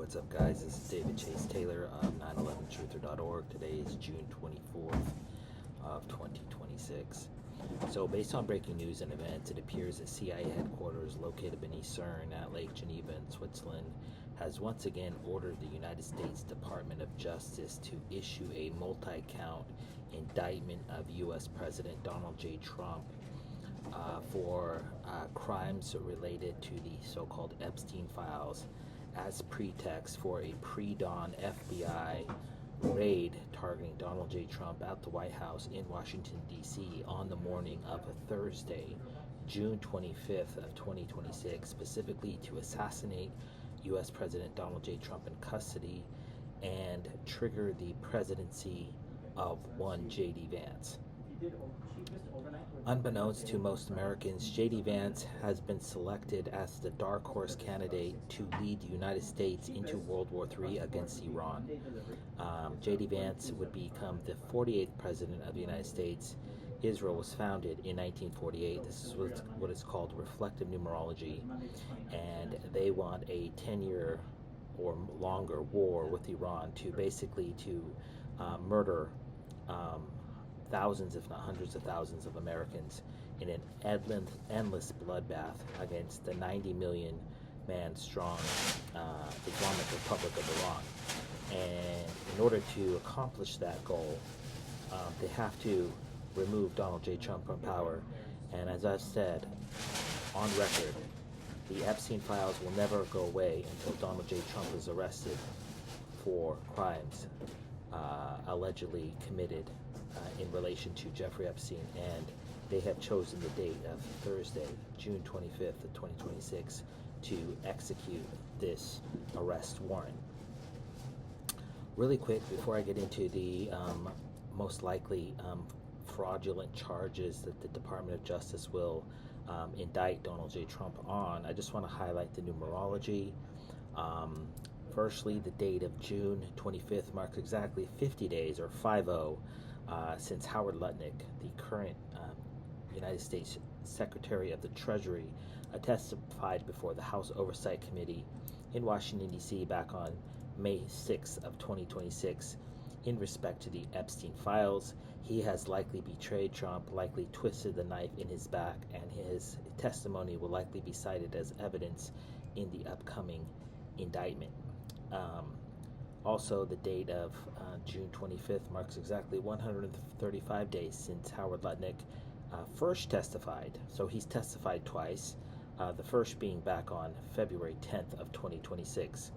What's up, guys? This is David Chase Taylor of 911truther.org. Today is June 24th of 2026. So, based on breaking news and events, it appears that CIA headquarters located beneath CERN at Lake Geneva in Switzerland has once again ordered the United States Department of Justice to issue a multi-count indictment of U.S. President Donald J. Trump for crimes related to the so-called Epstein files as pretext for a pre-dawn FBI raid targeting Donald J. Trump at the White House in Washington, D.C. on the morning of Thursday, June 25th of 2026, specifically to assassinate U.S. President Donald J. Trump in custody and trigger the presidency of one J.D. Vance. Unbeknownst to most Americans, J.D. Vance has been selected as the dark horse candidate to lead the United States into World War III against Iran. J.D. Vance would become the 48th president of the United States. Israel was founded in 1948. This is what is called reflective numerology, and they want a 10-year or longer war with Iran to basically murder thousands, if not hundreds of thousands of Americans in an endless bloodbath against the 90 million man strong Islamic Republic of Iran. And in order to accomplish that goal, they have to remove Donald J. Trump from power. And as I've said on record, the Epstein files will never go away until Donald J. Trump is arrested for crimes allegedly committed in relation to Jeffrey Epstein, and they have chosen the date of Thursday, June 25th of 2026 to execute this arrest warrant. Really quick, before I get into the most likely fraudulent charges that the Department of Justice will indict Donald J. Trump on, I just want to highlight the numerology. Firstly, the date of June 25th marks exactly 50 days, or 50, since Howard Lutnick, the current United States Secretary of the Treasury, testified before the House Oversight Committee in Washington, D.C. back on May 6th of 2026 in respect to the Epstein files. He has likely betrayed Trump, likely twisted the knife in his back, and his testimony will likely be cited as evidence in the upcoming indictment. Also, the date of June 25th marks exactly 135 days since Howard Lutnick first testified. So he's testified twice, the first being back on February 10th of 2026.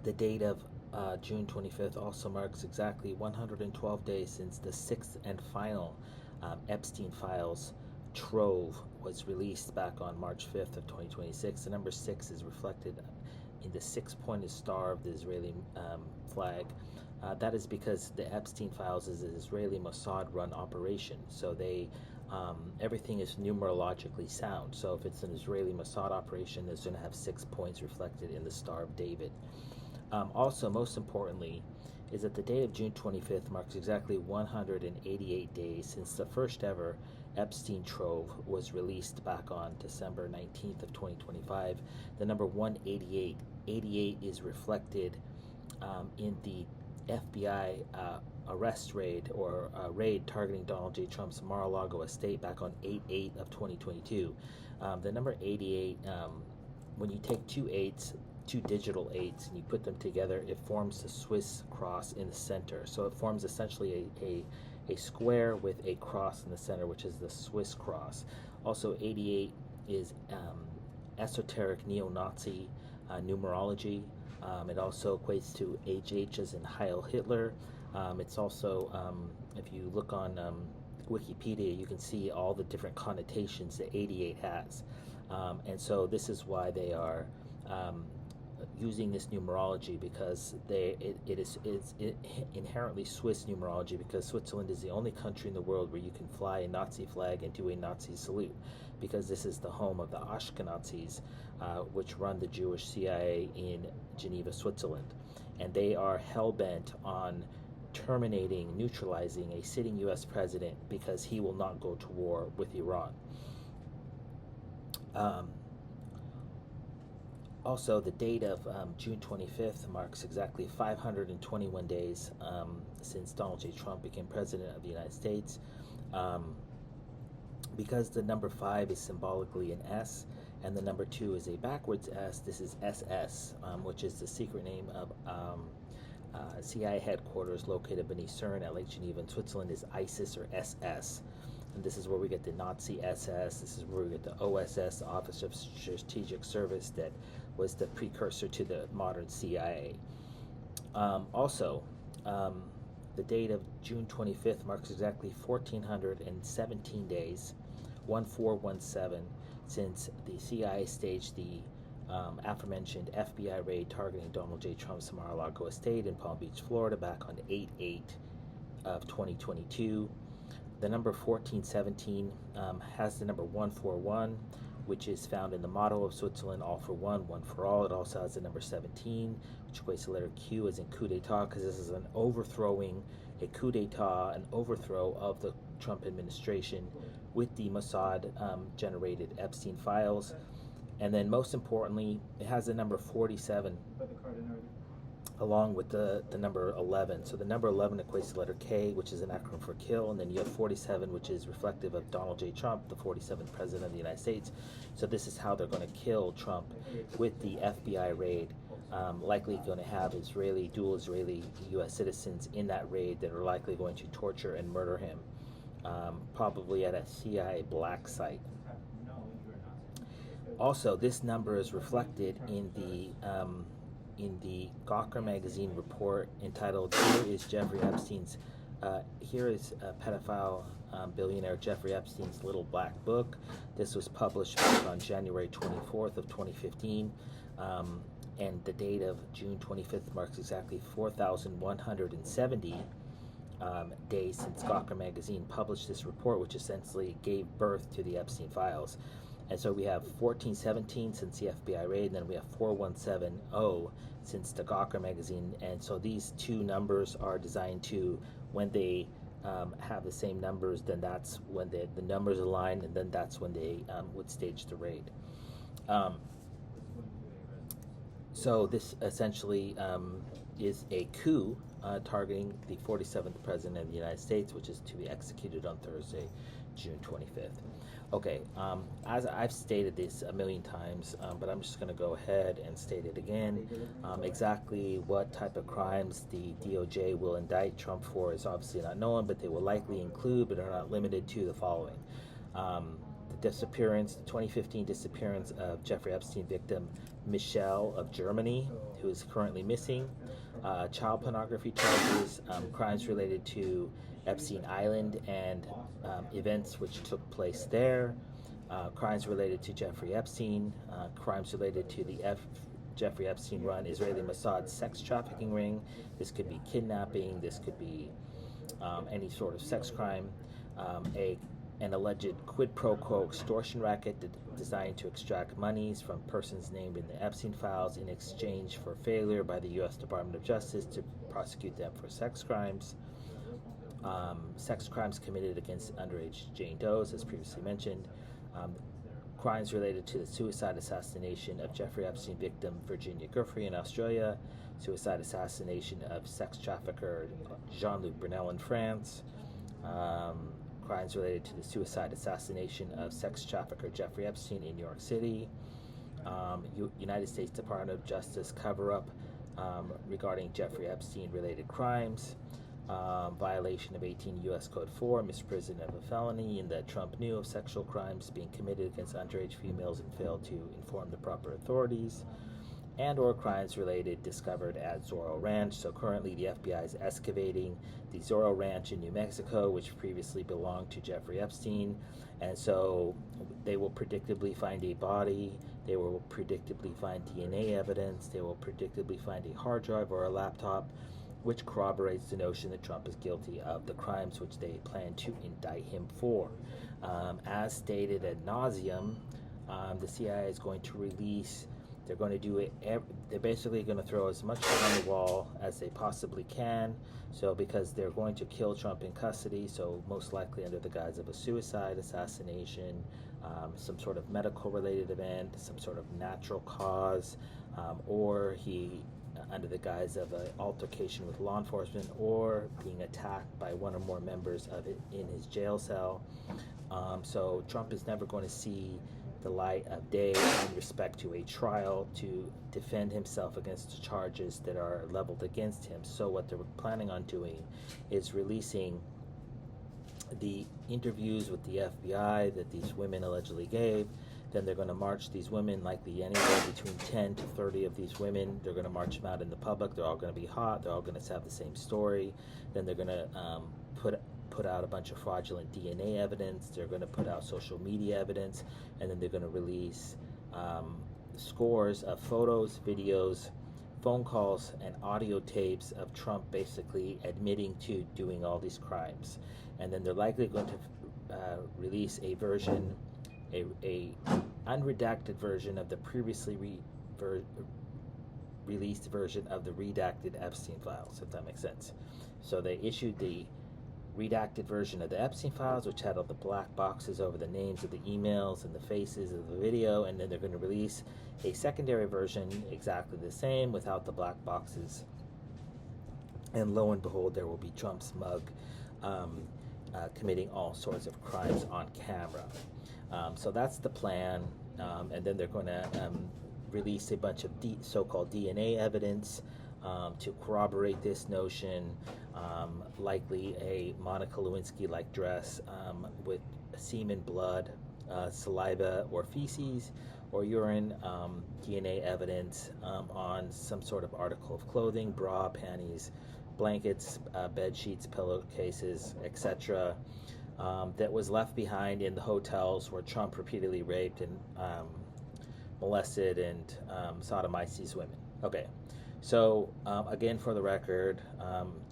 The date of June 25th also marks exactly 112 days since the sixth and final Epstein files trove was released back on March 5th of 2026. The number 6 is reflected in the six-pointed star of the Israeli flag. That is because the Epstein files is an Israeli Mossad-run operation, so they everything is numerologically sound. So if it's an Israeli Mossad operation, it's going to have 6 points reflected in the Star of David. Also, most importantly, is that the date of June 25th marks exactly 188 days since the first ever Epstein trove was released back on December 19th of 2025. The number 188, 88 is reflected in the FBI arrest raid or raid targeting Donald J. Trump's Mar-a-Lago estate back on 8/8 of 2022. The number 88, when you take two digital 8s, and you put them together, it forms the Swiss cross in the center. So it forms essentially a square with a cross in the center, which is the Swiss cross. Also, 88 is esoteric neo-Nazi numerology. It also equates to HH as in Heil Hitler. It's also, if you look on Wikipedia, you can see all the different connotations that 88 has. And so this is why they are using this numerology, because it is inherently Swiss numerology, because Switzerland is the only country in the world where you can fly a Nazi flag and do a Nazi salute, because this is the home of the Ashkenazis, which run the Jewish CIA in Geneva, Switzerland, and they are hell-bent on terminating, neutralizing a sitting U.S. president because he will not go to war with Iran. Also, the date of June 25th marks exactly 521 days since Donald J. Trump became president of the United States. Um, because the number 5 is symbolically an S and the number 2 is a backwards S, this is SS, which is the secret name of CIA headquarters located beneath CERN at Lake Geneva in Switzerland, is ISIS or SS. And this is where we get the Nazi SS. This is where we get the OSS, the Office of Strategic Service, that was the precursor to the modern CIA. Also, the date of June 25th marks exactly 1,417 days, 1417, since the CIA staged the aforementioned FBI raid targeting Donald J. Trump's Mar-a-Lago estate in Palm Beach, Florida, back on 8/8 of 2022. The number 1417 has the number 141, which is found in the motto of Switzerland, all for one, one for all. It also has the number 17, which equates to the letter Q as in coup d'etat, because this is a coup d'etat, an overthrow of the Trump administration with the Mossad generated Epstein files. And then most importantly, it has the number 47 along with the number 11. So the number 11 equates to the letter K, which is an acronym for kill, and then you have 47, which is reflective of Donald J. Trump, the 47th president of the United States. So this is how they're going to kill Trump with the FBI raid. Likely going to have dual Israeli U.S. citizens in that raid that are likely going to torture and murder him, probably at a CIA black site. Also, this number is reflected in the Gawker magazine report entitled Here is pedophile billionaire Jeffrey Epstein's Little Black Book. This was published on January 24th of 2015, and the date of June 25th marks exactly 4,170 days since Gawker magazine published this report, which essentially gave birth to the Epstein files. And so we have 1417 since the FBI raid, and then we have 4170 since the Gawker magazine. And so these two numbers are designed to, when they have the same numbers, then that's when the numbers align, and then that's when they would stage the raid. So this essentially is a coup targeting the 47th president of the United States, which is to be executed on Thursday, June 25th. Okay, as I've stated this a million times, but I'm just going to go ahead and state it again. Exactly what type of crimes the DOJ will indict Trump for is obviously not known, but they will likely include, but are not limited to, the following. The 2015 disappearance of Jeffrey Epstein victim Michelle of Germany, who is currently missing, child pornography charges, crimes related to Epstein Island and events which took place there, crimes related to Jeffrey Epstein, crimes related to the Jeffrey Epstein run Israeli Mossad sex trafficking ring. This could be kidnapping, this could be any sort of sex crime, an alleged quid pro quo extortion racket designed to extract monies from persons named in the Epstein files in exchange for failure by the U.S. Department of Justice to prosecute them for sex crimes. Sex crimes committed against underage Jane Does, as previously mentioned. Crimes related to the suicide assassination of Jeffrey Epstein victim Virginia Giuffre in Australia. Suicide assassination of sex trafficker Jean-Luc Brunel in France. Crimes related to the suicide assassination of sex trafficker Jeffrey Epstein in New York City. United States Department of Justice cover-up regarding Jeffrey Epstein-related crimes. Violation of 18 U.S. Code 4, misprision of a felony, in that Trump knew of sexual crimes being committed against underage females and failed to inform the proper authorities. And or crimes related discovered at Zorro Ranch. So currently the FBI is excavating the Zorro Ranch in New Mexico, which previously belonged to Jeffrey Epstein. And so they will predictably find a body, they will predictably find DNA evidence, they will predictably find a hard drive or a laptop, which corroborates the notion that Trump is guilty of the crimes which they plan to indict him for. As stated ad nauseum, the CIA is going to release, they're going to do it, they're basically going to throw as much on the wall as they possibly can, so because they're going to kill Trump in custody, so most likely under the guise of a suicide assassination, some sort of medical related event, some sort of natural cause, or he, under the guise of an altercation with law enforcement, or being attacked by one or more members of it in his jail cell. So Trump is never going to see the light of day in respect to a trial to defend himself against the charges that are leveled against him. So what they're planning on doing is releasing the interviews with the FBI that these women allegedly gave. Then they're going to march these women, likely anywhere between 10 to 30 of these women. They're going to march them out in the public. They're all going to be hot. They're all going to have the same story. Then they're going to put out a bunch of fraudulent DNA evidence. They're going to put out social media evidence, and then they're going to release scores of photos, videos, phone calls, and audio tapes of Trump basically admitting to doing all these crimes. And then they're likely going to release a version, a unredacted version of the previously released version of the redacted Epstein files, if that makes sense. So they issued the redacted version of the Epstein files, which had all the black boxes over the names of the emails and the faces of the video, and then they're going to release a secondary version exactly the same without the black boxes. And lo and behold, there will be Trump's mug committing all sorts of crimes on camera. So that's the plan, and then they're going to release a bunch of so-called DNA evidence to corroborate this notion, likely a Monica Lewinsky-like dress with semen, blood, saliva, or feces, or urine, DNA evidence on some sort of article of clothing, bra, panties, blankets, bed sheets, pillowcases, etc., that was left behind in the hotels where Trump repeatedly raped and molested and sodomized these women. Okay, so again, for the record,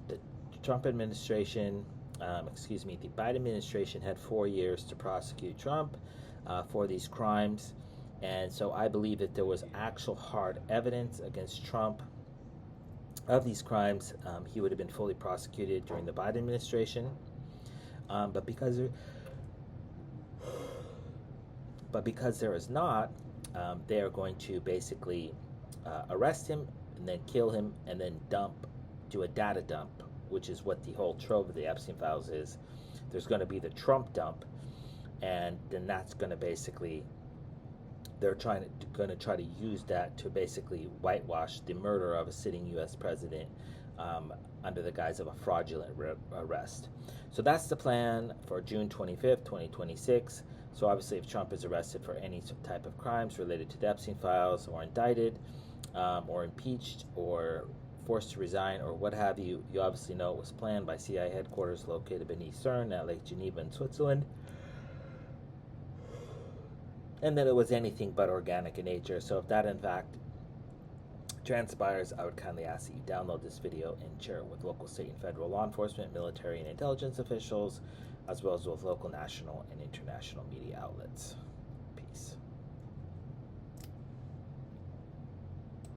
the Trump administration, the Biden administration had 4 years to prosecute Trump for these crimes, and so I believe that there was actual hard evidence against Trump of these crimes. He would have been fully prosecuted during the Biden administration, but because there is not, they are going to basically arrest him and then kill him and then do a data dump, which is what the whole trove of the Epstein files is. There's going to be the Trump dump, and then that's going to basically, they're going to try to use that to basically whitewash the murder of a sitting U.S. president under the guise of a fraudulent arrest. So that's the plan for June 25th, 2026. So obviously, if Trump is arrested for any type of crimes related to the Epstein files, or indicted, or impeached, or forced to resign, or what have you, you obviously know it was planned by CIA headquarters located beneath CERN at Lake Geneva in Switzerland, and that it was anything but organic in nature. So if that in fact transpires, I would kindly ask that you download this video and share it with local, state, and federal law enforcement, military, and intelligence officials, as well as with local, national, and international media outlets.